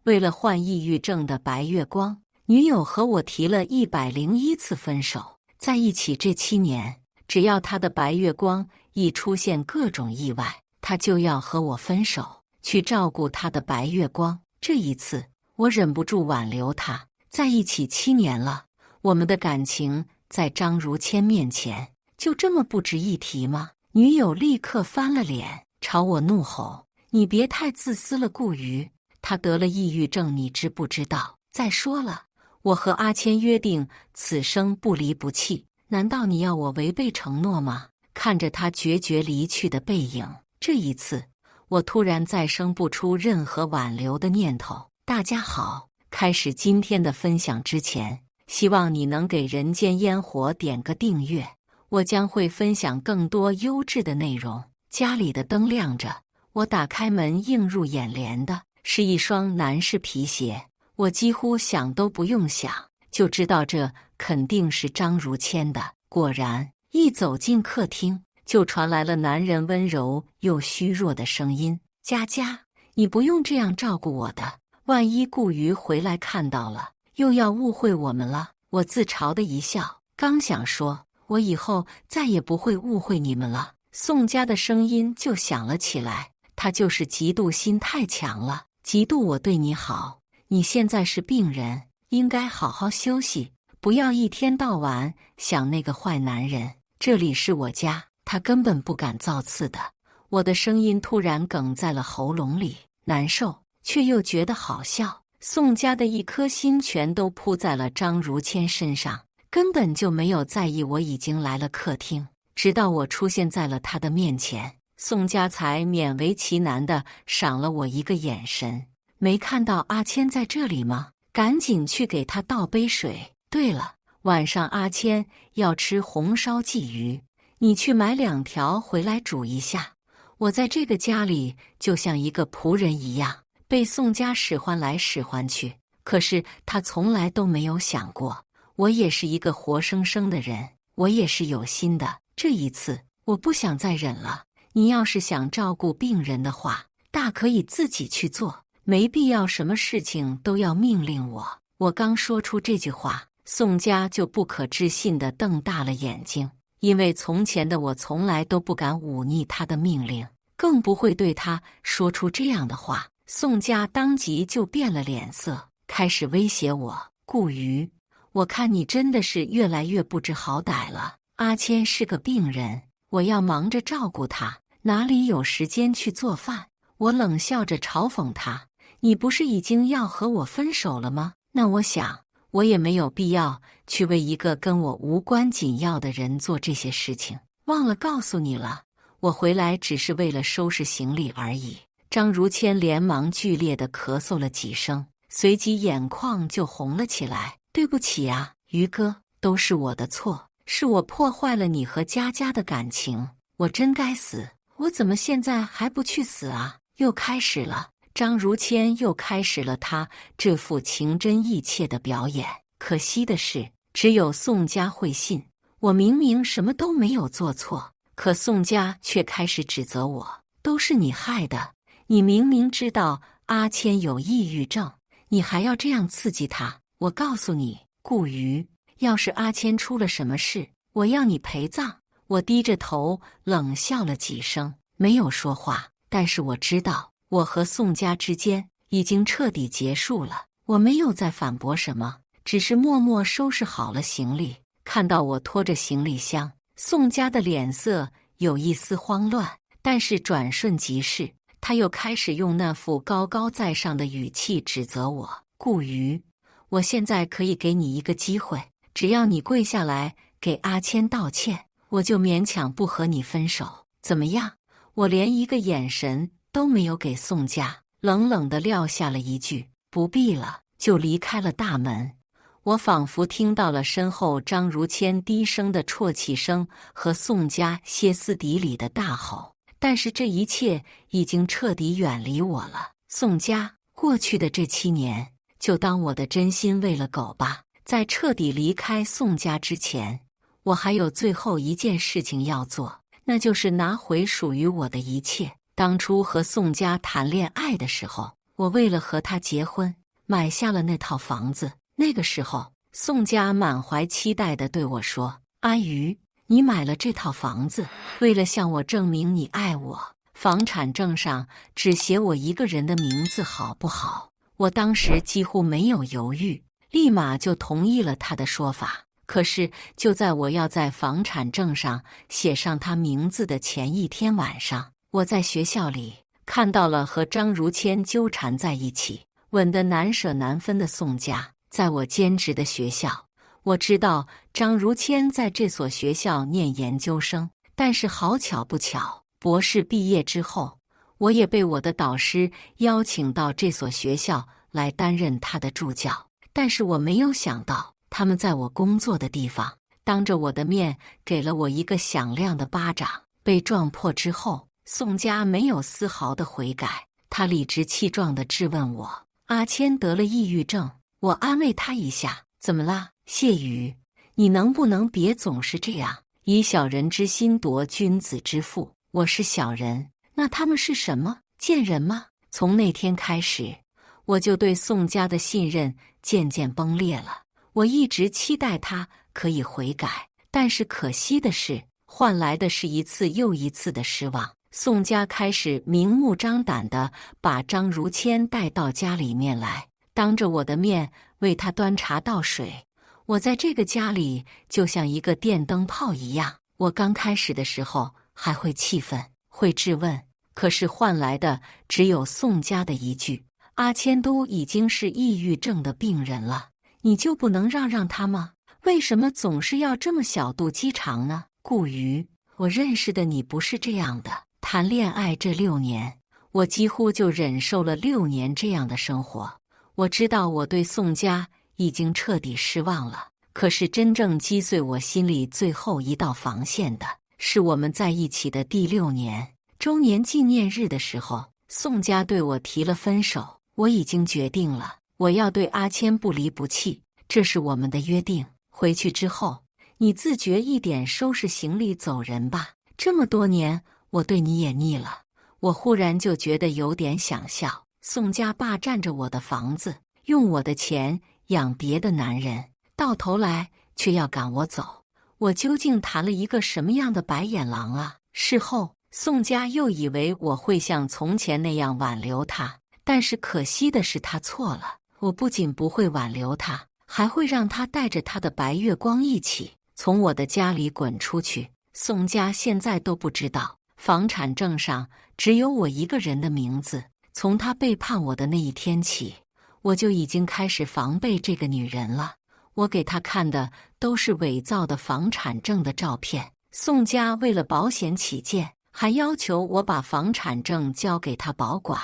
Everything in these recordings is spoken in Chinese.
为了患抑郁症的白月光，女友和我提了101次分手。在一起这7年，只要他的白月光一出现各种意外，他就要和我分手，去照顾他的白月光。这一次，我忍不住挽留他。在一起7年了，我们的感情在张如谦面前就这么不值一提吗？女友立刻翻了脸，朝我怒吼：“你别太自私了，顾瑜，他得了抑郁症，你知不知道？再说了，我和阿谦约定此生不离不弃，难道你要我违背承诺吗？”看着他决绝离去的背影，这一次我突然再生不出任何挽留的念头。大家好，开始今天的分享之前，希望你能给人间烟火点个订阅，我将会分享更多优质的内容。家里的灯亮着，我打开门，映入眼帘的是一双男士皮鞋。我几乎想都不用想，就知道这肯定是张如谦的。果然，一走进客厅，就传来了男人温柔又虚弱的声音：“佳佳，你不用这样照顾我的，万一顾瑜回来看到了，又要误会我们了。”我自嘲的一笑，刚想说我以后再也不会误会你们了，宋佳的声音就响了起来。他就是嫉妒心太强了，嫉妒我对你好。你现在是病人，应该好好休息，不要一天到晚想那个坏男人。这里是我家，他根本不敢造次的。我的声音突然哽在了喉咙里，难受却又觉得好笑。宋佳的一颗心全都扑在了张如谦身上，根本就没有在意我已经来了客厅。直到我出现在了他的面前，宋佳才勉为其难地赏了我一个眼神。没看到阿谦在这里吗？赶紧去给他倒杯水。对了，晚上阿谦要吃红烧鲫鱼，你去买2条回来煮一下。我在这个家里就像一个仆人一样，被宋佳使唤来使唤去，可是他从来都没有想过，我也是一个活生生的人，我也是有心的。这一次，我不想再忍了。你要是想照顾病人的话，大可以自己去做，没必要什么事情都要命令我。我刚说出这句话，宋佳就不可置信地瞪大了眼睛，因为从前的我从来都不敢忤逆他的命令，更不会对他说出这样的话。宋佳当即就变了脸色，开始威胁我：“顾瑜，我看你真的是越来越不知好歹了。阿谦是个病人，我要忙着照顾他，哪里有时间去做饭？”我冷笑着嘲讽他：“你不是已经要和我分手了吗？那我想，我也没有必要去为一个跟我无关紧要的人做这些事情。忘了告诉你了，我回来只是为了收拾行李而已。”张如谦连忙剧烈地咳嗽了几声，随即眼眶就红了起来：“对不起啊，瑜哥，都是我的错，是我破坏了你和佳佳的感情，我真该死，我怎么现在还不去死啊？”又开始了，张如谦又开始了他这副情真意切的表演。可惜的是，只有宋佳会信。我明明什么都没有做错，可宋佳却开始指责我：“都是你害的，你明明知道阿谦有抑郁症，你还要这样刺激他。我告诉你，顾瑜，要是阿谦出了什么事，我要你陪葬。”我低着头冷笑了几声，没有说话。但是我知道，我和宋佳之间已经彻底结束了。我没有再反驳什么，只是默默收拾好了行李。看到我拖着行李箱，宋佳的脸色有一丝慌乱，但是转瞬即逝，他又开始用那副高高在上的语气指责我：“顾瑜，我现在可以给你一个机会，只要你跪下来给阿谦道歉，我就勉强不和你分手，怎么样？”我连一个眼神都没有给宋佳，冷冷地撂下了一句：“不必了”，就离开了大门。我仿佛听到了身后张如谦低声的啜泣声和宋佳歇斯底里的大吼，但是这一切已经彻底远离我了。宋佳，过去的这7年，就当我的真心喂了狗吧。在彻底离开宋佳之前，我还有最后一件事情要做。那就是拿回属于我的一切。当初和宋佳谈恋爱的时候，我为了和他结婚，买下了那套房子。那个时候，宋家满怀期待地对我说：“阿瑜，你买了这套房子，为了向我证明你爱我，房产证上只写我一个人的名字，好不好？”我当时几乎没有犹豫，立马就同意了他的说法。可是，就在我要在房产证上写上他名字的前一天晚上，我在学校里看到了和张如谦纠缠在一起、吻得难舍难分的宋佳。在我兼职的学校，我知道张如谦在这所学校念研究生，但是好巧不巧，博士毕业之后，我也被我的导师邀请到这所学校来担任他的助教。但是我没有想到，他们在我工作的地方，当着我的面给了我一个响亮的巴掌。被撞破之后，宋佳没有丝毫的悔改，他理直气壮地质问我：“阿谦得了抑郁症。”我安慰他一下：“怎么啦，谢宇？你能不能别总是这样，以小人之心夺君子之腹？我是小人，那他们是什么？贱人吗？”从那天开始，我就对宋佳的信任渐渐崩裂了。我一直期待他可以悔改，但是可惜的是，换来的是一次又一次的失望。宋佳开始明目张胆地把张如谦带到家里面来，当着我的面为他端茶倒水。我在这个家里就像一个电灯泡一样。我刚开始的时候还会气愤，会质问，可是换来的只有宋佳的一句：“阿谦都已经是抑郁症的病人了，你就不能让他吗？为什么总是要这么小肚鸡肠呢？”顾瑜，我认识的你不是这样的。谈恋爱这6年，我几乎就忍受了6年这样的生活。我知道我对宋佳已经彻底失望了，可是真正击碎我心里最后一道防线的，是我们在一起的第6年周年纪念日的时候，宋佳对我提了分手。我已经决定了，我要对阿谦不离不弃，这是我们的约定。回去之后，你自觉一点，收拾行李走人吧。这么多年，我对你也腻了。我忽然就觉得有点想笑。宋佳霸占着我的房子，用我的钱养别的男人，到头来却要赶我走。我究竟谈了一个什么样的白眼狼啊？事后，宋佳又以为我会像从前那样挽留他，但是可惜的是他错了。我不仅不会挽留他，还会让他带着他的白月光一起从我的家里滚出去。宋佳现在都不知道，房产证上只有我一个人的名字。从他背叛我的那一天起，我就已经开始防备这个女人了。我给他看的都是伪造的房产证的照片。宋佳为了保险起见，还要求我把房产证交给他保管。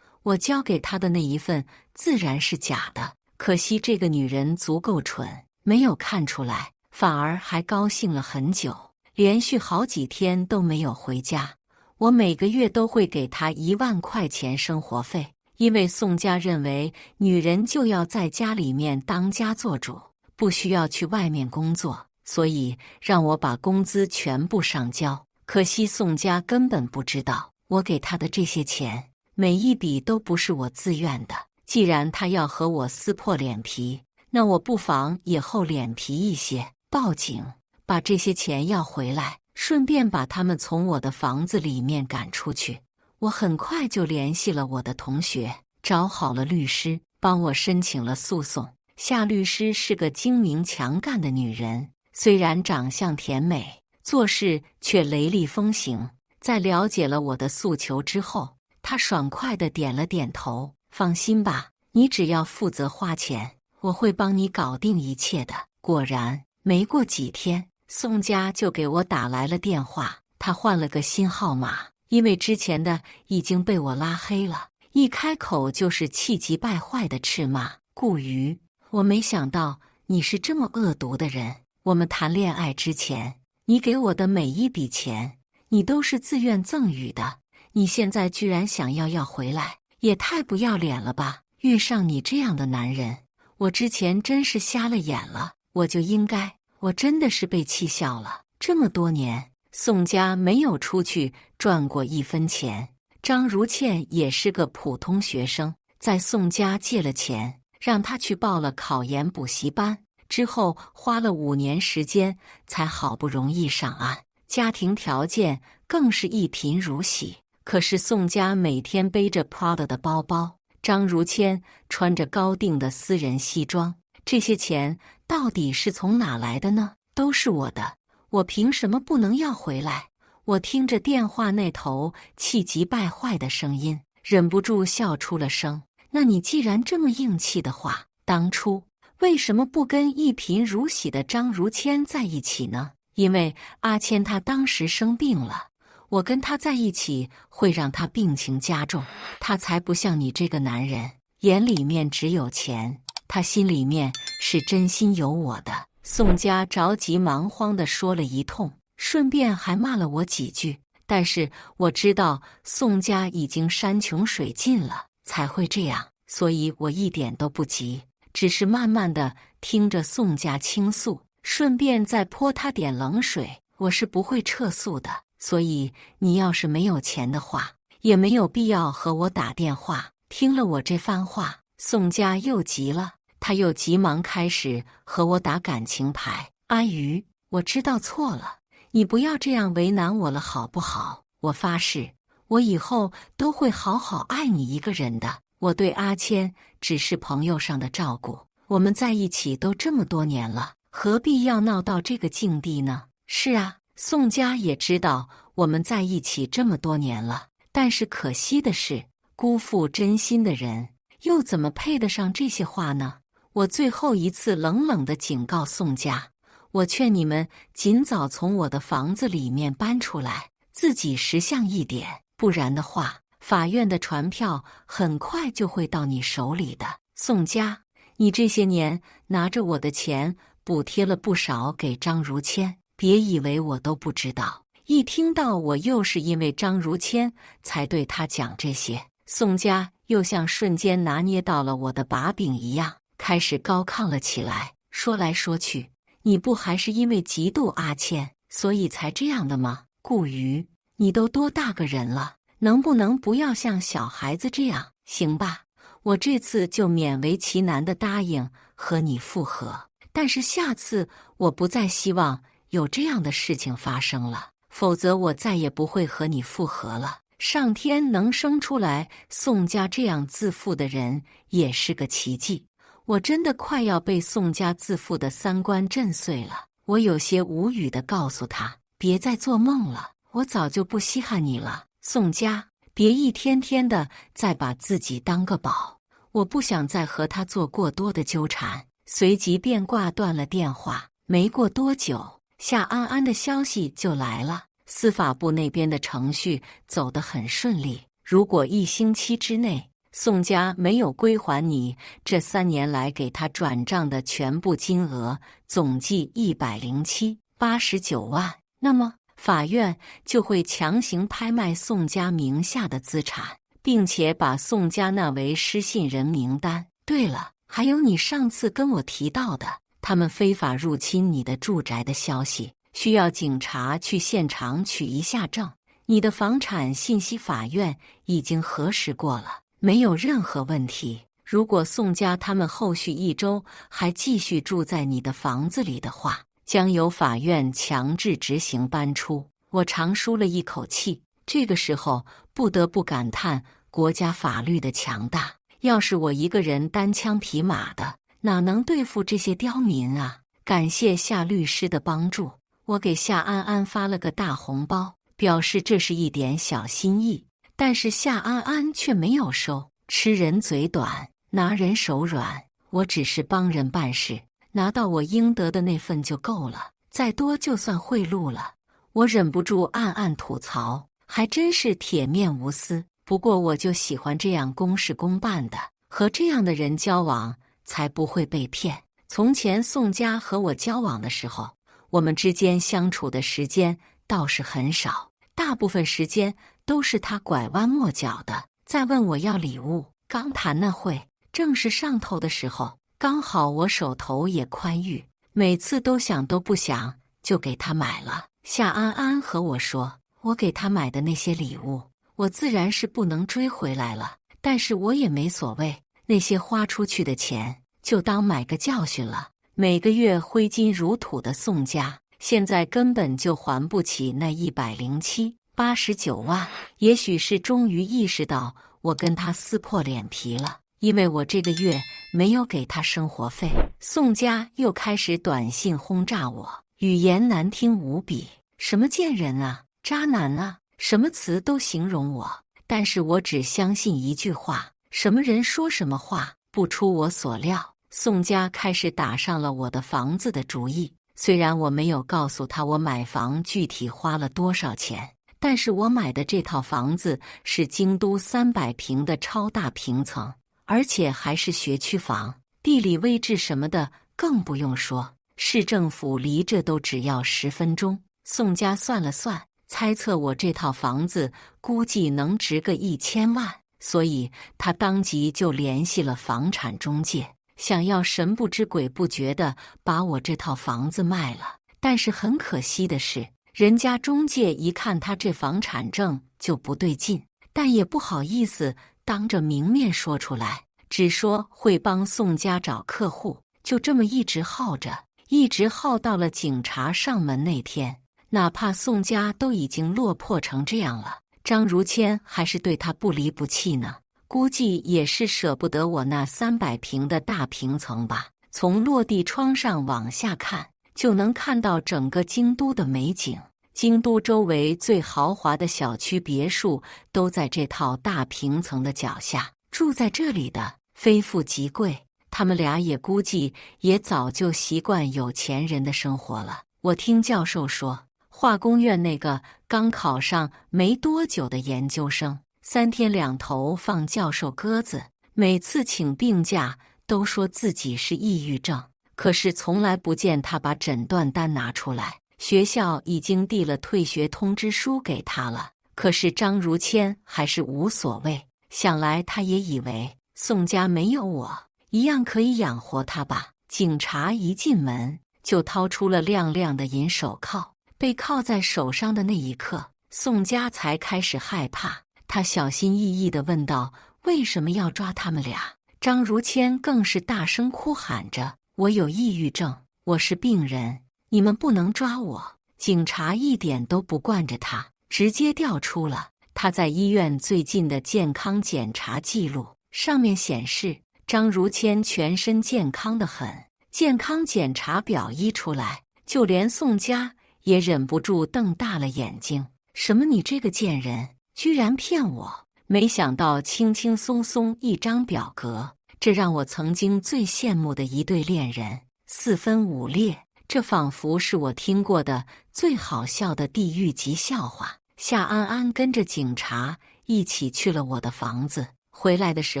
我交给他的那一份自然是假的，可惜这个女人足够蠢，没有看出来，反而还高兴了很久，连续好几天都没有回家。我每个月都会给她1万块钱生活费，因为宋佳认为女人就要在家里面当家做主，不需要去外面工作，所以让我把工资全部上交。可惜宋佳根本不知道，我给她的这些钱，每一笔都不是我自愿的。既然她要和我撕破脸皮，那我不妨也厚脸皮一些，报警，把这些钱要回来。顺便把他们从我的房子里面赶出去。我很快就联系了我的同学，找好了律师，帮我申请了诉讼。夏律师是个精明强干的女人，虽然长相甜美，做事却雷厉风行。在了解了我的诉求之后，她爽快地点了点头：“放心吧，你只要负责花钱，我会帮你搞定一切的。”果然，没过几天，宋佳就给我打来了电话，他换了个新号码，因为之前的已经被我拉黑了。一开口就是气急败坏的斥骂：“顾瑜，我没想到你是这么恶毒的人。我们谈恋爱之前，你给我的每一笔钱，你都是自愿赠予的。你现在居然想要回来，也太不要脸了吧！遇上你这样的男人，我之前真是瞎了眼了，我就应该……我真的是被气笑了。这么多年，宋佳没有出去赚过1分钱，张如倩也是个普通学生，在宋家借了钱，让他去报了考研补习班，之后花了5年时间，才好不容易上岸。家庭条件更是一贫如洗。可是宋家每天背着 Prada 的包包，张如谦穿着高定的私人西装，这些钱到底是从哪来的呢？都是我的，我凭什么不能要回来？我听着电话那头气急败坏的声音，忍不住笑出了声。那你既然这么硬气的话，当初为什么不跟一贫如洗的张如谦在一起呢？因为阿谦他当时生病了，我跟他在一起会让他病情加重。他才不像你这个男人，眼里面只有钱，他心里面是真心有我的。宋家着急忙慌地说了一通，顺便还骂了我几句。但是我知道宋家已经山穷水尽了，才会这样，所以我一点都不急，只是慢慢地听着宋家倾诉，顺便再泼他点冷水。我是不会撤诉的，所以你要是没有钱的话，也没有必要和我打电话。听了我这番话，宋家又急了，他又急忙开始和我打感情牌。阿瑜，我知道错了，你不要这样为难我了好不好？我发誓，我以后都会好好爱你一个人的。我对阿谦只是朋友上的照顾，我们在一起都这么多年了，何必要闹到这个境地呢？是啊，宋家也知道我们在一起这么多年了，但是可惜的是，辜负真心的人又怎么配得上这些话呢？我最后一次冷冷地警告宋家，我劝你们尽早从我的房子里面搬出来，自己识相一点，不然的话，法院的传票很快就会到你手里的。宋家，你这些年拿着我的钱补贴了不少给张如谦，别以为我都不知道。一听到我又是因为张如谦才对他讲这些，宋家又像瞬间拿捏到了我的把柄一样，开始高亢了起来。说来说去，你不还是因为嫉妒阿谦，所以才这样的吗？顾瑜，你都多大个人了，能不能不要像小孩子这样？行吧，我这次就勉为其难地答应和你复合，但是下次我不再希望有这样的事情发生了，否则我再也不会和你复合了。上天能生出来宋家这样自负的人也是个奇迹。我真的快要被宋家自负的三观震碎了。我有些无语地告诉他，别再做梦了，我早就不稀罕你了。宋家，别一天天的再把自己当个宝，我不想再和他做过多的纠缠。随即便挂断了电话。没过多久，夏安安的消息就来了，司法部那边的程序走得很顺利，如果1星期之内宋家没有归还你这3年来给他转账的全部金额，总计107.89万，那么法院就会强行拍卖宋家名下的资产，并且把宋家纳为失信人名单。对了，还有你上次跟我提到的他们非法入侵你的住宅的消息，需要警察去现场取一下证。你的房产信息法院已经核实过了，没有任何问题。如果宋家他们后续1周还继续住在你的房子里的话，将由法院强制执行搬出。我长舒了一口气，这个时候不得不感叹国家法律的强大。要是我一个人单枪匹马的，哪能对付这些刁民啊？感谢夏律师的帮助，我给夏安安发了个大红包，表示这是一点小心意。但是夏安安却没有收，吃人嘴短，拿人手软。我只是帮人办事，拿到我应得的那份就够了，再多就算贿赂了。我忍不住暗暗吐槽，还真是铁面无私。不过我就喜欢这样公事公办的，和这样的人交往才不会被骗。从前宋家和我交往的时候，我们之间相处的时间倒是很少，大部分时间都是他拐弯抹角的，在问我要礼物。刚谈那会，正是上头的时候，刚好我手头也宽裕，每次都想都不想就给他买了。夏安安和我说，我给他买的那些礼物，我自然是不能追回来了，但是我也没所谓，那些花出去的钱就当买个教训了。每个月挥金如土的宋家，现在根本就还不起那107、89万。也许是终于意识到我跟他撕破脸皮了，因为我这个月没有给他生活费，宋家又开始短信轰炸我，语言难听无比，什么贱人啊、渣男啊，什么词都形容我。但是我只相信一句话，什么人说什么话。不出我所料，宋家开始打上了我的房子的主意。虽然我没有告诉他我买房具体花了多少钱，但是我买的这套房子是京都300平的超大平层，而且还是学区房，地理位置什么的更不用说，市政府离这都只要10分钟。宋家算了算，猜测我这套房子估计能值个1000万，所以他当即就联系了房产中介，想要神不知鬼不觉地把我这套房子卖了。但是很可惜的是，人家中介一看他这房产证就不对劲，但也不好意思当着明面说出来，只说会帮宋家找客户，就这么一直耗着，一直耗到了警察上门那天。哪怕宋家都已经落魄成这样了，张如谦还是对他不离不弃呢。估计也是舍不得我那300平的大平层吧。从落地窗上往下看，就能看到整个京都的美景。京都周围最豪华的小区别墅都在这套大平层的脚下，住在这里的非富即贵，他们俩也估计也早就习惯有钱人的生活了。我听教授说，化工院那个刚考上没多久的研究生，3天2头放教授鸽子，每次请病假都说自己是抑郁症，可是从来不见他把诊断单拿出来。学校已经递了退学通知书给他了，可是张如谦还是无所谓。想来他也以为宋家没有我，一样可以养活他吧。警察一进门就掏出了亮亮的银手铐，被铐在手上的那一刻，宋家才开始害怕。他小心翼翼地问道：“为什么要抓他们俩？”张如谦更是大声哭喊着：“我有抑郁症，我是病人，你们不能抓我！”警察一点都不惯着他，直接调出了他在医院最近的健康检查记录，上面显示张如谦全身健康得很。健康检查表一出来，就连宋家也忍不住瞪大了眼睛：“什么你这个贱人，居然骗我！”没想到轻轻松松一张表格，这让我曾经最羡慕的一对恋人4分5裂。这仿佛是我听过的最好笑的地狱级笑话。夏安安跟着警察一起去了我的房子，回来的时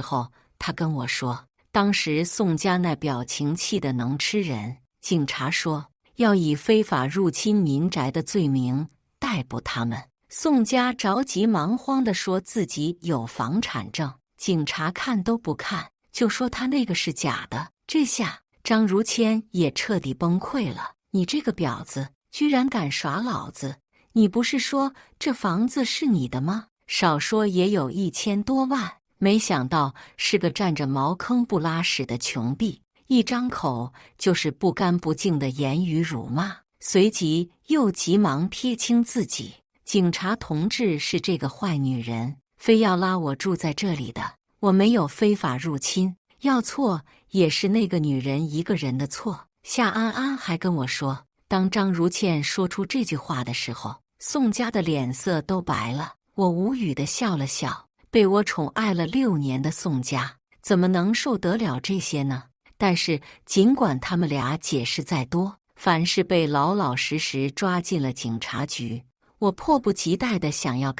候，他跟我说，当时宋家那表情气得能吃人。警察说要以非法入侵民宅的罪名逮捕他们。宋家着急忙慌地说自己有房产证，警察看都不看，就说他那个是假的。这下张如谦也彻底崩溃了：“你这个婊子，居然敢耍老子！你不是说这房子是你的吗？少说也有1000多万，没想到是个占着茅坑不拉屎的穷逼，一张口就是不干不净的言语辱骂。”随即又急忙撇清自己：“警察同志是这个坏女人，非要拉我住在这里的，我没有非法入侵，要错也是那个女人一个人的错。”夏安安还跟我说，当张如倩说出这句话的时候，宋家的脸色都白了。我无语地笑了笑，被我宠爱了6年的宋家，怎么能受得了这些呢？但是尽管他们俩解释再多，凡是被老老实实抓进了警察局，我迫不及待地想要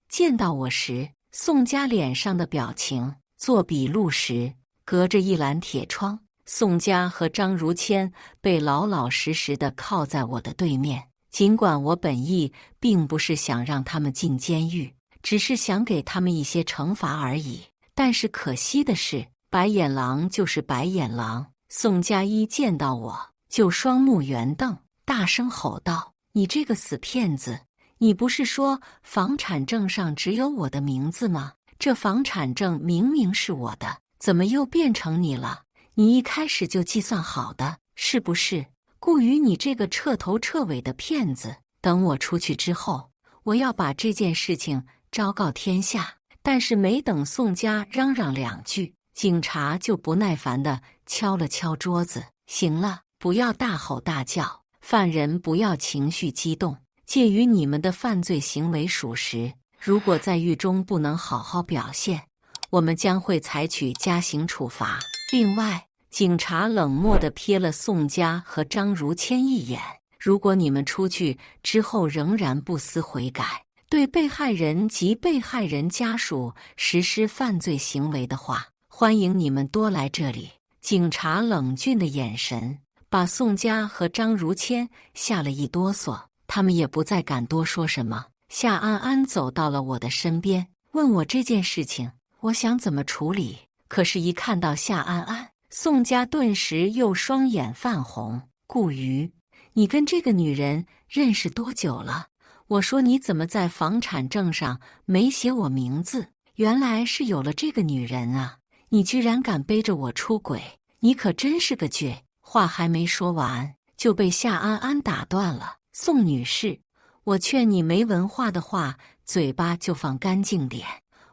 见到我时宋家脸上的表情。做笔录时，隔着一栏铁窗，宋家和张如谦被老老实实地靠在我的对面。尽管我本意并不是想让他们进监狱，只是想给他们一些惩罚而已，但是可惜的是，白眼狼就是白眼狼。宋家一见到我就双目圆瞪，大声吼道：“你这个死骗子！你不是说房产证上只有我的名字吗？这房产证明明是我的，怎么又变成你了？你一开始就计算好的，是不是？顾宇，你这个彻头彻尾的骗子！等我出去之后，我要把这件事情昭告天下。但是没等宋家嚷嚷2句，警察就不耐烦地敲了敲桌子。行了，不要大吼大叫，犯人不要情绪激动。鉴于你们的犯罪行为属实，如果在狱中不能好好表现，我们将会采取加刑处罚。另外，警察冷漠地瞥了宋家和张如谦一眼。如果你们出去之后仍然不思悔改，对被害人及被害人家属实施犯罪行为的话，欢迎你们多来这里。警察冷峻的眼神把宋家和张如谦吓了一哆嗦，他们也不再敢多说什么。夏安安走到了我的身边，问我这件事情我想怎么处理。可是一看到夏安安，宋家顿时又双眼泛红。顾瑜，你跟这个女人认识多久了？我说你怎么在房产证上没写我名字？原来是有了这个女人啊！你居然敢背着我出轨，你可真是个倔！话还没说完，就被夏安安打断了。宋女士，我劝你没文化的话，嘴巴就放干净点。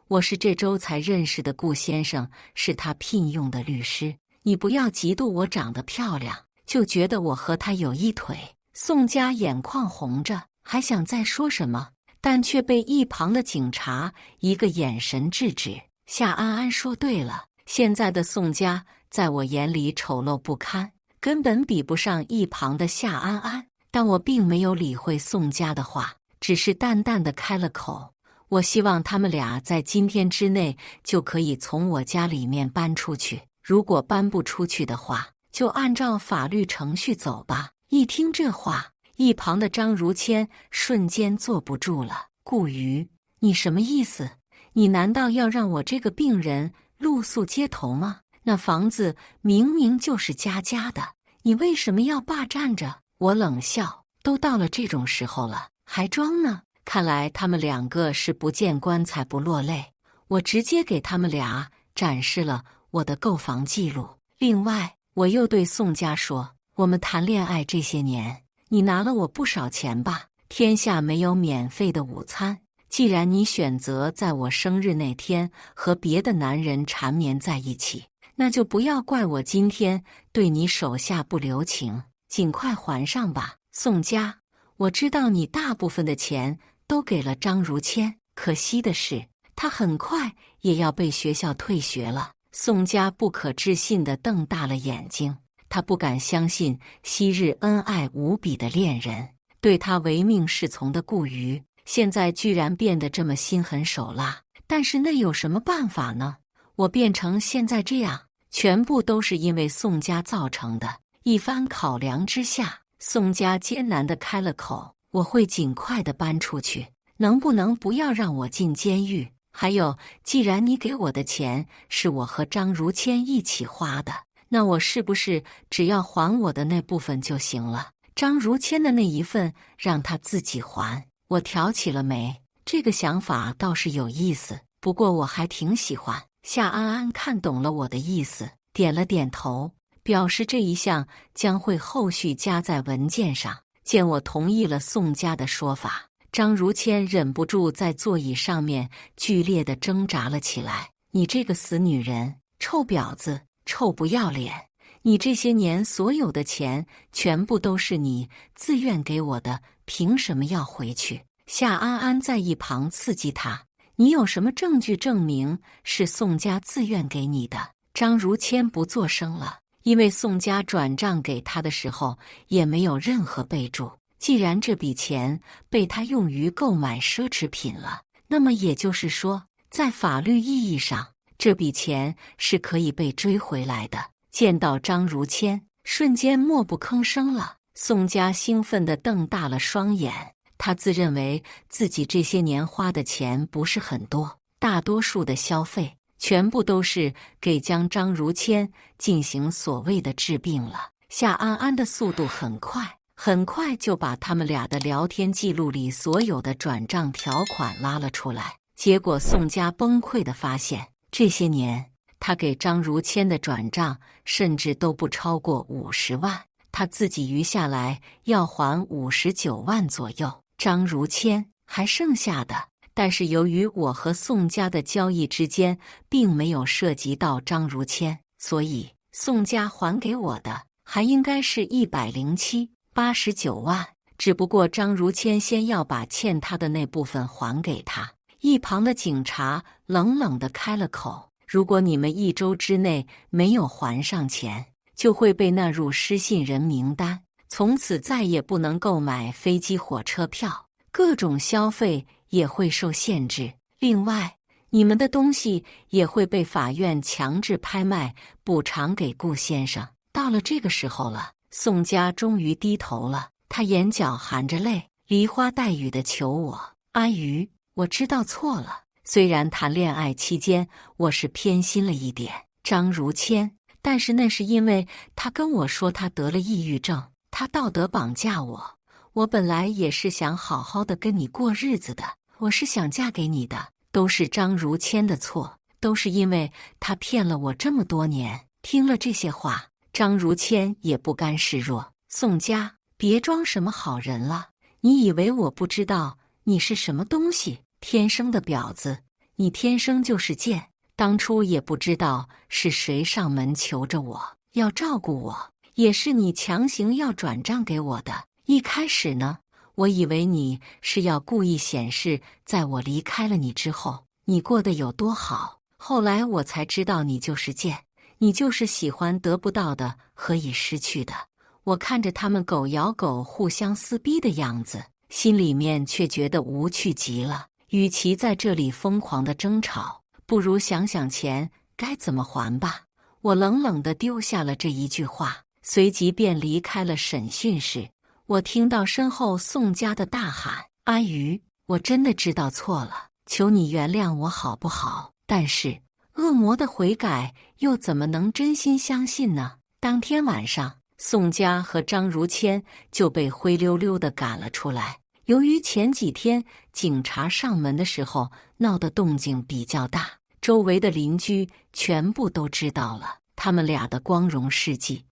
我是这周才认识的顾先生，是他聘用的律师。你不要嫉妒我长得漂亮，就觉得我和他有一腿。宋家眼眶红着，还想再说什么，但却被一旁的警察一个眼神制止。夏安安说对了，现在的宋家在我眼里丑陋不堪，根本比不上一旁的夏安安。但我并没有理会宋家的话，只是淡淡的开了口。我希望他们俩在今天之内就可以从我家里面搬出去，如果搬不出去的话，就按照法律程序走吧。一听这话，一旁的张如谦瞬间坐不住了。顾瑜，你什么意思？你难道要让我这个病人露宿街头吗？那房子明明就是佳佳的，你为什么要霸占着？我冷笑，都到了这种时候了，还装呢？看来他们2个是不见棺材不落泪。我直接给他们俩展示了我的购房记录。另外，我又对宋家说，我们谈恋爱这些年，你拿了我不少钱吧？天下没有免费的午餐。既然你选择在我生日那天和别的男人缠绵在一起，那就不要怪我今天对你手下不留情，尽快还上吧。宋家，我知道你大部分的钱都给了张如谦，可惜的是，他很快也要被学校退学了。宋家不可置信地瞪大了眼睛，他不敢相信昔日恩爱无比的恋人，对他唯命是从的顾瑜，现在居然变得这么心狠手辣。但是那有什么办法呢？我变成现在这样，全部都是因为宋家造成的。一番考量之下，宋家艰难地开了口，我会尽快地搬出去，能不能不要让我进监狱？还有，既然你给我的钱是我和张如谦一起花的，那我是不是只要还我的那部分就行了？张如谦的那一份让他自己还。我挑起了眉，这个想法倒是有意思，不过我还挺喜欢。夏安安看懂了我的意思，点了点头，表示这一项将会后续加在文件上。见我同意了宋家的说法，张如谦忍不住在座椅上面剧烈地挣扎了起来。你这个死女人，臭婊子，臭不要脸！你这些年所有的钱全部都是你自愿给我的，凭什么要回去？夏安安在一旁刺激他，你有什么证据证明是宋家自愿给你的？张如谦不作声了，因为宋家转账给他的时候也没有任何备注。既然这笔钱被他用于购买奢侈品了，那么也就是说，在法律意义上，这笔钱是可以被追回来的。见到张如谦，瞬间默不吭声了。宋家兴奋地瞪大了双眼，他自认为自己这些年花的钱不是很多，大多数的消费全部都是给将张如谦进行所谓的治病了。夏安安的速度很快，很快就把他们俩的聊天记录里所有的转账条款拉了出来。结果宋家崩溃地发现，这些年他给张如谦的转账甚至都不超过50万，他自己余下来要还59万左右，张如谦还剩下的。但是由于我和宋家的交易之间并没有涉及到张如谦，所以宋家还给我的还应该是107、89万。只不过张如谦先要把欠他的那部分还给他。一旁的警察冷冷地开了口：如果你们1周之内没有还上钱，就会被纳入失信人名单，从此再也不能购买飞机火车票，各种消费也会受限制。另外，你们的东西也会被法院强制拍卖补偿给顾先生。到了这个时候了，宋家终于低头了，他眼角含着泪，梨花带雨地求我：阿姨，我知道错了。虽然谈恋爱期间我是偏心了一点张如谦，但是那是因为他跟我说他得了抑郁症，他道德绑架我。我本来也是想好好的跟你过日子的，我是想嫁给你的，都是张如谦的错，都是因为他骗了我这么多年。听了这些话，张如谦也不甘示弱：宋家，别装什么好人了，你以为我不知道你是什么东西？天生的婊子，你天生就是贱。当初也不知道是谁上门求着我要照顾我，也是你强行要转账给我的。一开始呢，我以为你是要故意显示在我离开了你之后，你过得有多好。后来我才知道你就是贱，你就是喜欢得不到的和已失去的。我看着他们狗咬狗互相撕逼的样子，心里面却觉得无趣极了。与其在这里疯狂的争吵，不如想想钱该怎么还吧。我冷冷地丢下了这一句话，随即便离开了审讯室。我听到身后宋家的大喊：阿鱼，我真的知道错了，求你原谅我好不好？但是恶魔的悔改又怎么能真心相信呢？当天晚上，宋家和张如谦就被灰溜溜地赶了出来。由于前几天警察上门的时候闹得动静比较大，周围的邻居全部都知道了他们俩的光荣事迹。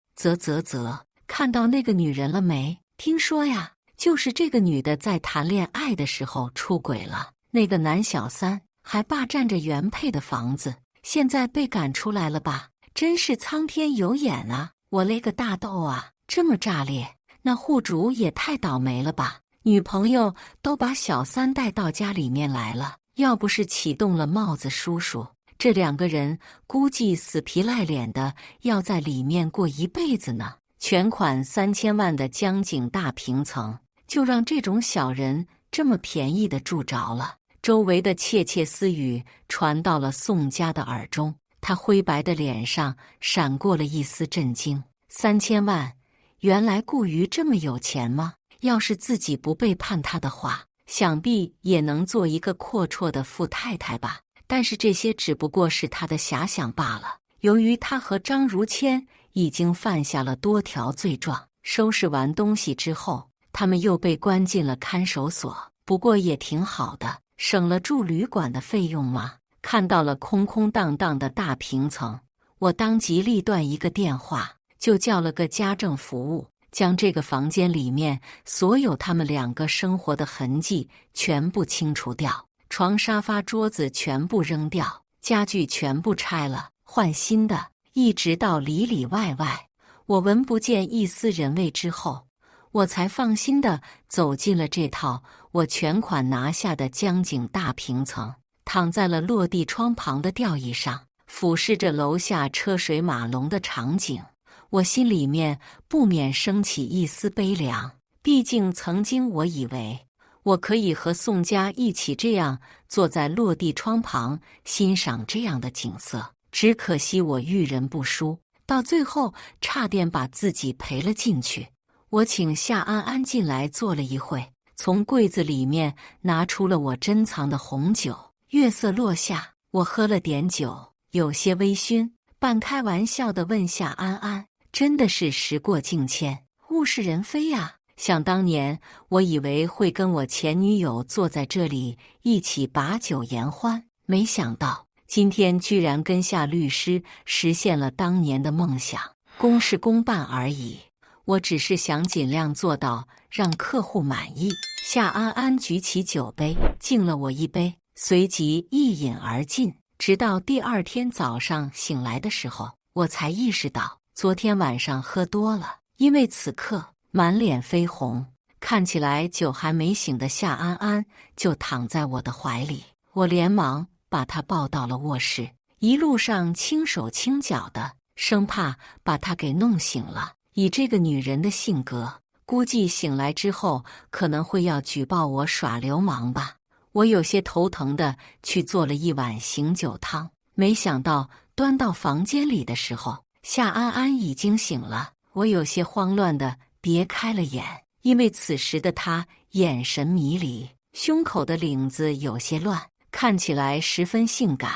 看到那个女人了没？听说呀，就是这个女的在谈恋爱的时候出轨了，那个男小三还霸占着原配的房子，现在被赶出来了吧？真是苍天有眼啊！我勒个大豆啊，这么炸裂，那户主也太倒霉了吧！女朋友都把小三带到家里面来了，要不是启动了帽子叔叔，这2个人估计死皮赖脸的要在里面过一辈子呢。全款3000万的江景大平层，就让这种小人这么便宜的住着了。周围的窃窃私语传到了宋家的耳中，他灰白的脸上闪过了一丝震惊。3000万，原来顾瑜这么有钱吗？要是自己不背叛他的话，想必也能做一个阔绰的富太太吧。但是这些只不过是他的遐想罢了。由于他和张如谦已经犯下了多条罪状，收拾完东西之后，他们又被关进了看守所。不过也挺好的，省了住旅馆的费用嘛。看到了空空荡荡的大平层，我当机立断一个电话，就叫了个家政服务，将这个房间里面所有他们2个生活的痕迹全部清除掉，床沙发桌子全部扔掉，家具全部拆了，换新的，一直到里里外外，我闻不见一丝人味之后，我才放心地走进了这套我全款拿下的江景大平层，躺在了落地窗旁的吊椅上，俯视着楼下车水马龙的场景，我心里面不免升起一丝悲凉。毕竟曾经我以为我可以和宋家一起这样坐在落地窗旁欣赏这样的景色，只可惜我遇人不淑，到最后差点把自己赔了进去。我请夏安安进来坐了一会，从柜子里面拿出了我珍藏的红酒。月色落下，我喝了点酒，有些微醺，半开玩笑地问夏安安：真的是时过境迁，物是人非呀？想当年，我以为会跟我前女友坐在这里一起把酒言欢，没想到今天居然跟夏律师实现了当年的梦想。公事公办而已，我只是想尽量做到让客户满意。夏安安举起酒杯，敬了我一杯，随即一饮而尽。直到第二天早上醒来的时候，我才意识到昨天晚上喝多了。因为此刻满脸绯红，看起来酒还没醒的夏安安就躺在我的怀里，我连忙把她抱到了卧室，一路上轻手轻脚的，生怕把她给弄醒了。以这个女人的性格，估计醒来之后可能会要举报我耍流氓吧。我有些头疼的去做了一碗醒酒汤，没想到端到房间里的时候，夏安安已经醒了。我有些慌乱的别开了眼，因为此时的她眼神迷离，胸口的领子有些乱，看起来十分性感。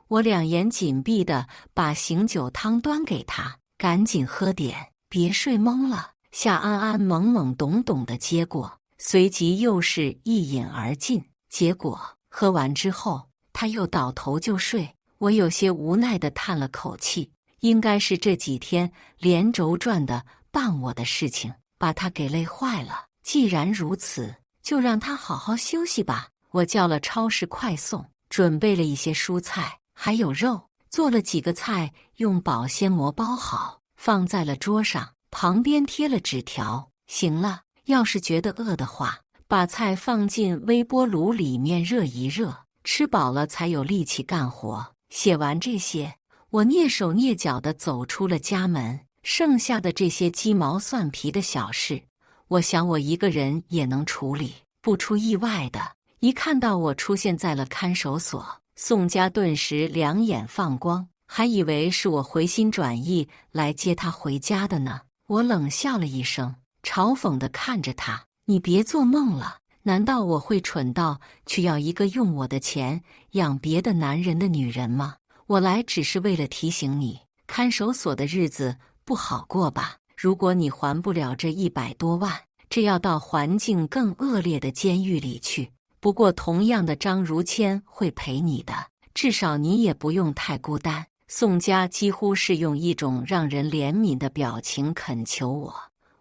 我两眼紧闭的把醒酒汤端给她，赶紧喝点，别睡懵了。夏安安懵懵懂懂的接过，随即又是一饮而尽。结果喝完之后，她又倒头就睡。我有些无奈的叹了口气，应该是这几天连轴转的办我的事情，把她给累坏了。既然如此，就让她好好休息吧。我叫了超市快送，准备了一些蔬菜，还有肉，做了几个菜，用保鲜膜包好，放在了桌上，旁边贴了纸条。行了，要是觉得饿的话，把菜放进微波炉里面热一热，吃饱了才有力气干活。写完这些，我蹑手蹑脚地走出了家门。剩下的这些鸡毛蒜皮的小事，我想我一个人也能处理。不出意外的，一看到我出现在了看守所，宋家顿时两眼放光，还以为是我回心转意来接他回家的呢。我冷笑了一声，嘲讽地看着他：“你别做梦了，难道我会蠢到去要一个用我的钱养别的男人的女人吗？我来只是为了提醒你，看守所的日子不好过吧？如果你还不了这100多万，这要到环境更恶劣的监狱里去。不过同样的，张如谦会陪你的，至少你也不用太孤单。”宋家几乎是用一种让人怜悯的表情恳求我。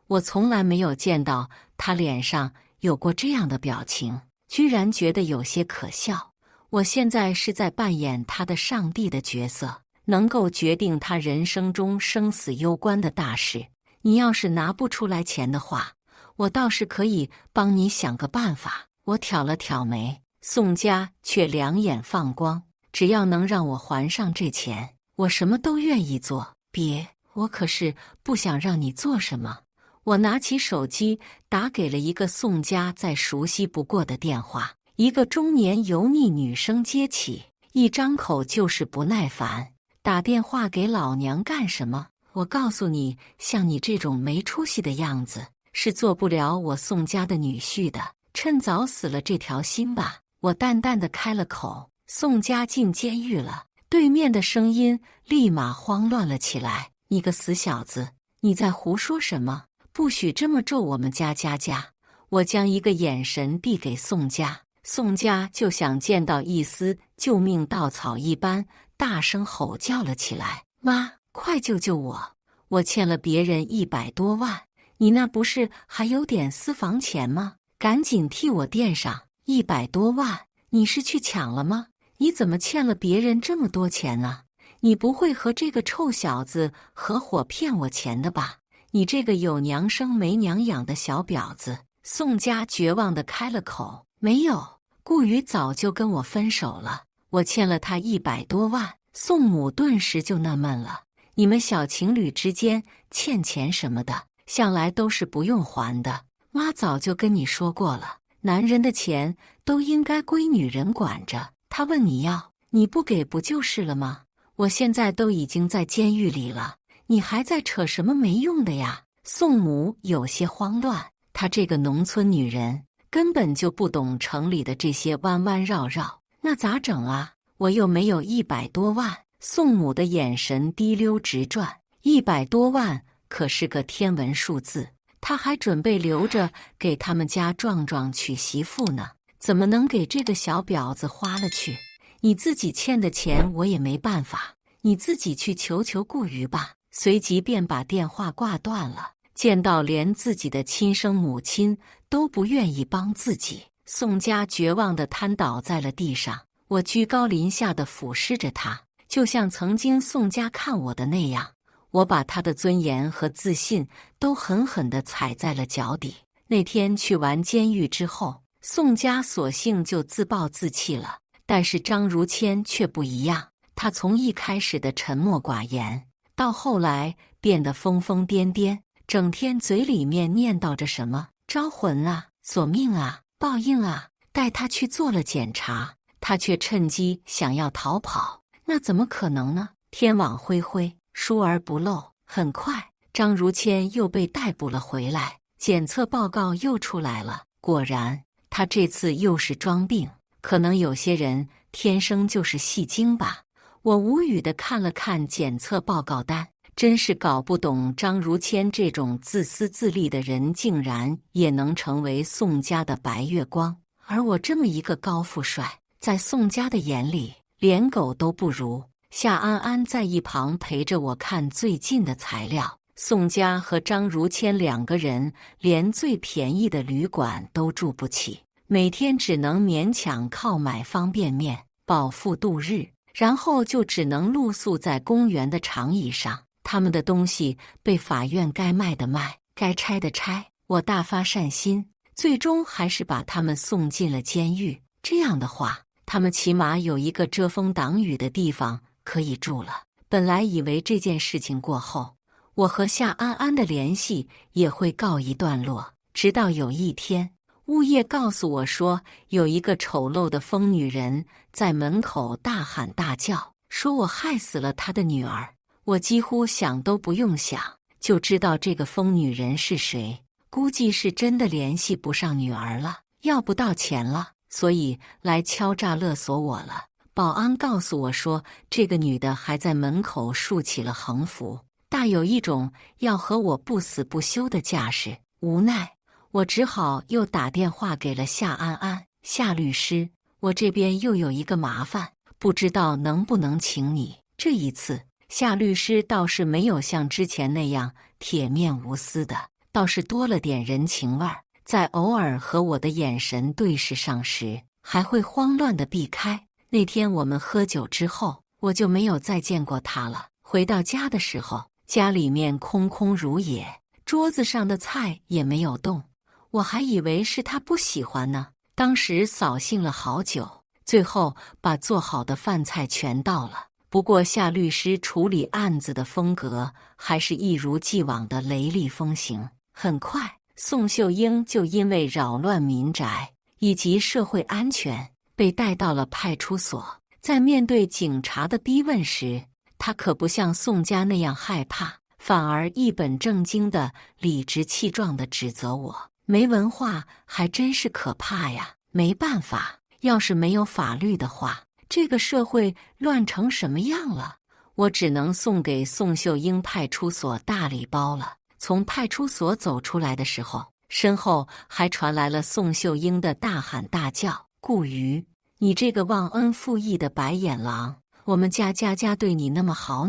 我从来没有见到他脸上有过这样的表情，居然觉得有些可笑。我现在是在扮演他的上帝的角色，能够决定他人生中生死攸关的大事。你要是拿不出来钱的话，我倒是可以帮你想个办法。我挑了挑眉，宋家却两眼放光，只要能让我还上这钱，我什么都愿意做。别，我可是不想让你做什么。我拿起手机打给了一个宋家再熟悉不过的电话，一个中年油腻女生接起，一张口就是不耐烦：“打电话给老娘干什么？我告诉你，像你这种没出息的样子，是做不了我宋家的女婿的，趁早死了这条心吧。”我淡淡的开了口：“宋家进监狱了。”对面的声音立马慌乱了起来：“你个死小子，你在胡说什么？不许这么咒我们家家家！”我将一个眼神递给宋家，宋家就像见到一丝救命稻草一般，大声吼叫了起来：“妈，快救救我！我欠了别人100多万，你那不是还有点私房钱吗？赶紧替我垫上100多万！你是去抢了吗？你怎么欠了别人这么多钱呢？你不会和这个臭小子合伙骗我钱的吧？你这个有娘生没娘养的小婊子！”宋家绝望地开了口：“没有，顾宇早就跟我分手了，我欠了他100多万。”宋母顿时就纳闷了：“你们小情侣之间欠钱什么的，向来都是不用还的。妈早就跟你说过了，男人的钱都应该归女人管着。他问你要，你不给不就是了吗？我现在都已经在监狱里了，你还在扯什么没用的呀？”宋母有些慌乱，她这个农村女人根本就不懂城里的这些弯弯绕绕，那咋整啊？我又没有100多万。宋母的眼神滴溜直转，100多万可是个天文数字，他还准备留着给他们家壮壮娶媳妇呢，怎么能给这个小婊子花了去？你自己欠的钱我也没办法，你自己去求求顾鱼吧。随即便把电话挂断了。见到连自己的亲生母亲都不愿意帮自己，宋佳绝望地瘫倒在了地上。我居高临下地俯视着他，就像曾经宋佳看我的那样，我把他的尊严和自信都狠狠地踩在了脚底。那天去完监狱之后，宋佳索性就自暴自弃了，但是张如谦却不一样。他从一开始的沉默寡言，到后来变得疯疯癫癫，整天嘴里面念叨着什么招魂啊、索命啊、报应啊。带他去做了检查，他却趁机想要逃跑，那怎么可能呢？天网恢恢，疏而不漏。很快，张如谦又被逮捕了回来，检测报告又出来了，果然，他这次又是装病。可能有些人天生就是戏精吧。我无语地看了看检测报告单，真是搞不懂张如谦这种自私自利的人竟然也能成为宋家的白月光，而我这么一个高富帅，在宋家的眼里连狗都不如。夏安安在一旁陪着我看最近的材料。宋家和张如谦两个人连最便宜的旅馆都住不起，每天只能勉强靠买方便面饱腹度日，然后就只能露宿在公园的长椅上。他们的东西被法院该卖的卖，该拆的拆。我大发善心，最终还是把他们送进了监狱。这样的话，他们起码有一个遮风挡雨的地方可以住了。本来以为这件事情过后，我和夏安安的联系也会告一段落，直到有一天，物业告诉我说，有一个丑陋的疯女人在门口大喊大叫，说我害死了她的女儿。我几乎想都不用想，就知道这个疯女人是谁，估计是真的联系不上女儿了，要不到钱了，所以来敲诈勒索我了。保安告诉我说，这个女的还在门口竖起了横幅，大有一种要和我不死不休的架势。无奈，我只好又打电话给了夏安安。夏律师，我这边又有一个麻烦，不知道能不能请你。这一次，夏律师倒是没有像之前那样铁面无私的，倒是多了点人情味儿。在偶尔和我的眼神对视上时，还会慌乱地避开。那天我们喝酒之后，我就没有再见过他了。回到家的时候，家里面空空如也，桌子上的菜也没有动，我还以为是他不喜欢呢。当时扫兴了好久，最后把做好的饭菜全倒了。不过夏律师处理案子的风格还是一如既往的雷厉风行。很快，宋秀英就因为扰乱民宅以及社会安全被带到了派出所。在面对警察的逼问时，他可不像宋家那样害怕，反而一本正经的理直气壮地指责我没文化，还真是可怕呀。没办法，要是没有法律的话，这个社会乱成什么样了？我只能送给宋秀英派出所大礼包了。从派出所走出来的时候，身后还传来了宋秀英的大喊大叫：顾瑜，你这个忘恩负义的白眼狼，我们家佳佳对你那么好，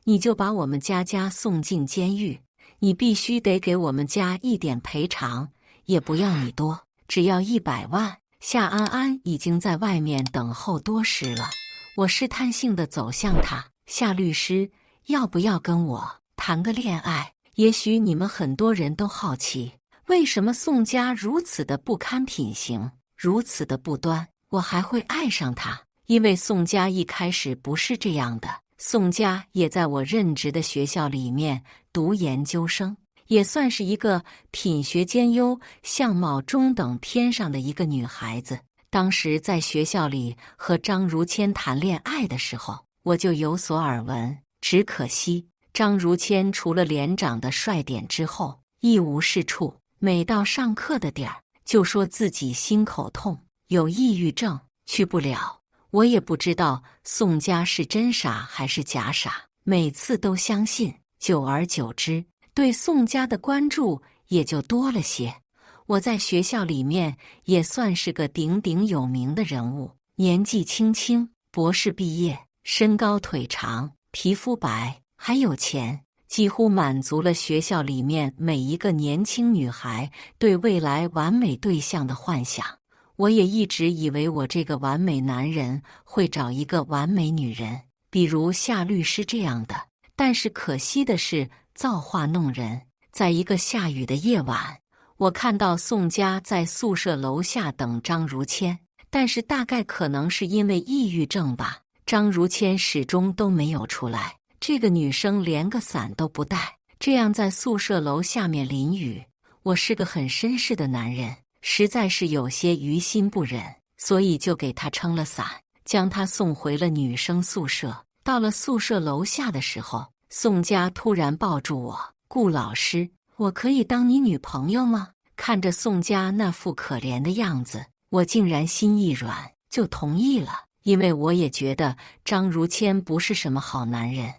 你就把我们佳佳送进监狱，你必须得给我们家一点赔偿，也不要你多，只要100万。夏安安已经在外面等候多时了。我试探性地走向他，夏律师，要不要跟我谈个恋爱？也许你们很多人都好奇，为什么宋家如此的不堪品行，如此的不端，我还会爱上他？因为宋家一开始不是这样的。宋家也在我任职的学校里面读研究生，也算是一个品学兼优、相貌中等偏上的一个女孩子。当时在学校里和张如谦谈恋爱的时候，我就有所耳闻。只可惜张如谦除了脸长得帅点之后一无是处，每到上课的点儿就说自己心口痛，有抑郁症，去不了。我也不知道宋家是真傻还是假傻，每次都相信，久而久之，对宋家的关注也就多了些。我在学校里面也算是个鼎鼎有名的人物，年纪轻轻，博士毕业，身高腿长，皮肤白，还有钱，几乎满足了学校里面每一个年轻女孩对未来完美对象的幻想。我也一直以为我这个完美男人会找一个完美女人，比如夏律师这样的。但是可惜的是，造化弄人，在一个下雨的夜晚，我看到宋佳在宿舍楼下等张如谦，但是大概可能是因为抑郁症吧，张如谦始终都没有出来。这个女生连个伞都不带，这样在宿舍楼下面淋雨。我是个很绅士的男人，实在是有些于心不忍，所以就给她撑了伞，将她送回了女生宿舍。到了宿舍楼下的时候，宋佳突然抱住我：“顾老师，我可以当你女朋友吗？”看着宋佳那副可怜的样子，我竟然心一软，就同意了。因为我也觉得张如谦不是什么好男人，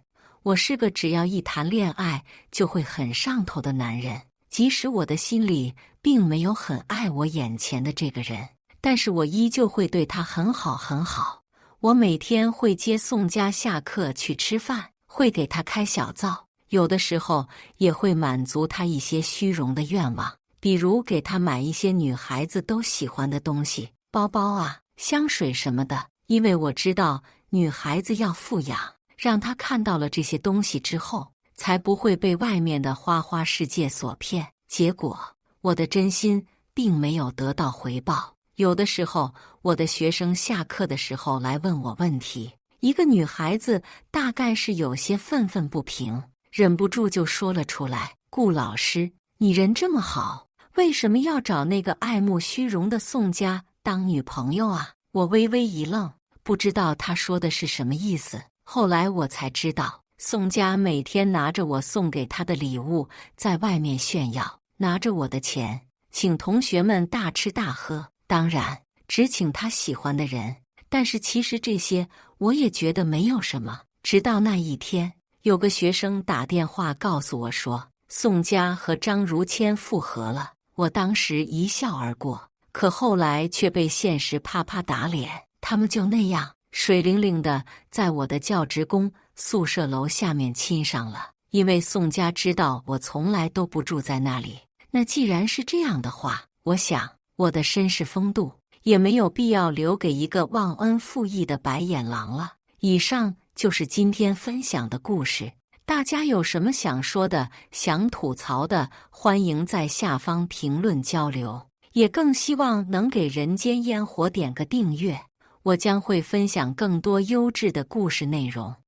我是个只要一谈恋爱就会很上头的男人。即使我的心里并没有很爱我眼前的这个人，但是我依旧会对他很好很好。我每天会接宋佳下课去吃饭，会给他开小灶，有的时候也会满足他一些虚荣的愿望，比如给他买一些女孩子都喜欢的东西，包包啊、香水什么的。因为我知道女孩子要富养，让她看到了这些东西之后，才不会被外面的花花世界所骗。结果我的真心并没有得到回报。有的时候我的学生下课的时候来问我问题，一个女孩子大概是有些愤愤不平，忍不住就说了出来：“顾老师，你人这么好，为什么要找那个爱慕虚荣的宋佳当女朋友啊？”我微微一愣，不知道他说的是什么意思。后来我才知道，宋佳每天拿着我送给她的礼物在外面炫耀，拿着我的钱请同学们大吃大喝，当然只请他喜欢的人。但是其实这些我也觉得没有什么。直到那一天，有个学生打电话告诉我说，宋佳和张如谦复合了。我当时一笑而过，可后来却被现实啪啪打脸。他们就那样水灵灵的在我的教职工宿舍楼下面亲上了。因为宋佳知道我从来都不住在那里，那既然是这样的话，我想我的绅士风度也没有必要留给一个忘恩负义的白眼狼了。以上就是今天分享的故事，大家有什么想说的、想吐槽的，欢迎在下方评论交流。也更希望能给人间烟火点个订阅，我将会分享更多优质的故事内容。